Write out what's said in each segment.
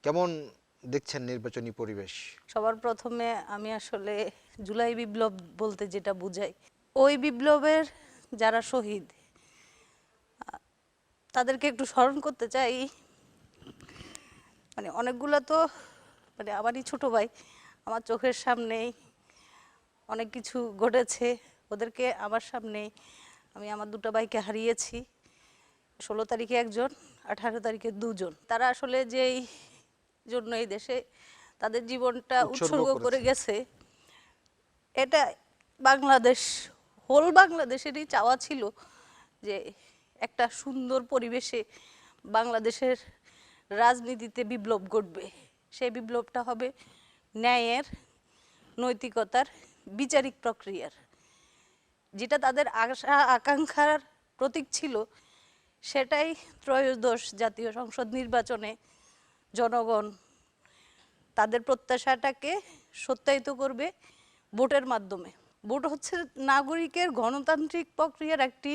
কেমন দেখছেন নির্বাচনী পরিবেশ? সবার প্রথমে আমি আসলে জুলাই বিপ্লব বলতে যেটা বুঝাই, ওই বিপ্লবের যারা শহীদ তাদেরকে একটু স্মরণ করতে চাই। অনেকগুলো তো আমারই ছোট ভাই, আমার চোখের সামনেই অনেক কিছু ঘটেছে। ওদেরকে আমার সামনেই আমি আমার দুটো ভাইকে হারিয়েছি। 16 তারিখে একজন, 18 তারিখে দুজন। তারা আসলে যেই জন্য এই দেশে তাদের জীবনটা উৎসর্গ উৎসর্গ করে করেছে। গেছে, এটা বাংলাদেশ, হোল বাংলাদেশেরই চাওয়া ছিল যে একটা সুন্দর পরিবেশে বাংলাদেশের রাজনীতিতে বিপ্লব ঘটবে। সেই বিপ্লবটা হবে ন্যায়ের, নৈতিকতার, বিচারিক প্রক্রিয়ার। যেটা তাদের আশা আকাঙ্ক্ষার প্রতীক ছিল, সেটাই ত্রয়োদশ জাতীয় সংসদ নির্বাচনে জনগণ তাদের প্রত্যাশাটাকে সত্যায়িত করবে ভোটের মাধ্যমে। ভোট হচ্ছে নাগরিকের গণতান্ত্রিক প্রক্রিয়ার একটি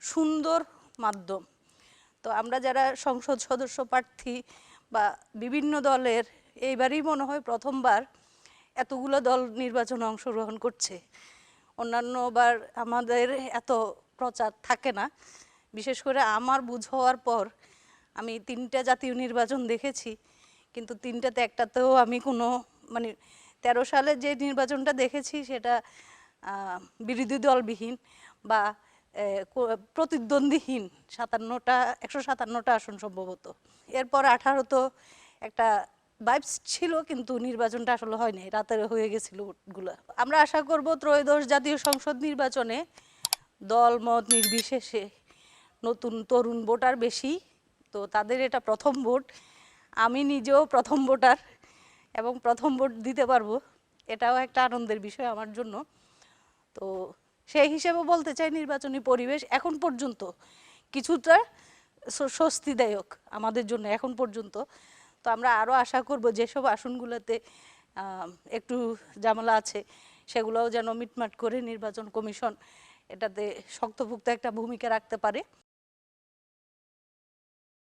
সুন্দর মাধ্যম। তো আমরা যারা সংসদ সদস্য প্রার্থী বা বিভিন্ন দলের, এইবারই মনে হয় প্রথমবার এতগুলো দল নির্বাচনে অংশগ্রহণ করছে। অন্যান্যবার আমাদের এত প্রচার থাকে না। বিশেষ করে আমার বুঝ হওয়ার পর আমি 3টা জাতীয় নির্বাচন দেখেছি, কিন্তু 3টাতে একটাতেও আমি কোনো 13 সালে যে নির্বাচনটা দেখেছি সেটা বিরোধী দলবিহীন বা প্রতিদ্বন্দ্বীহীন 157টা আসন সম্ভবত। এরপর 18 তো একটা ভাইবস ছিল, কিন্তু নির্বাচনটা আসলে হয়নি, রাতের হয়ে গেছিল ভোটগুলো। আমরা আশা করব ত্রয়োদশ জাতীয় সংসদ নির্বাচনে দল মত নির্বিশেষে নতুন তরুণ ভোটার বেশি। তো তাদের এটা প্রথম ভোট। আমি নিজেও প্রথম ভোটার এবং প্রথম ভোট দিতে পারবো, এটাও একটা আনন্দের বিষয় আমার জন্য। তো সেই হিসেবে বলতে চাই, নির্বাচনী পরিবেশ এখন পর্যন্ত কিছুটা স্বস্তিদায়ক আমাদের জন্য এখন পর্যন্ত। তো আমরা আরও আশা করব যেসব আসনগুলোতে একটু ঝামেলা আছে সেগুলোও যেন মিটমাট করে নির্বাচন কমিশন এটাতে শক্তপোক্ত একটা ভূমিকা রাখতে পারে।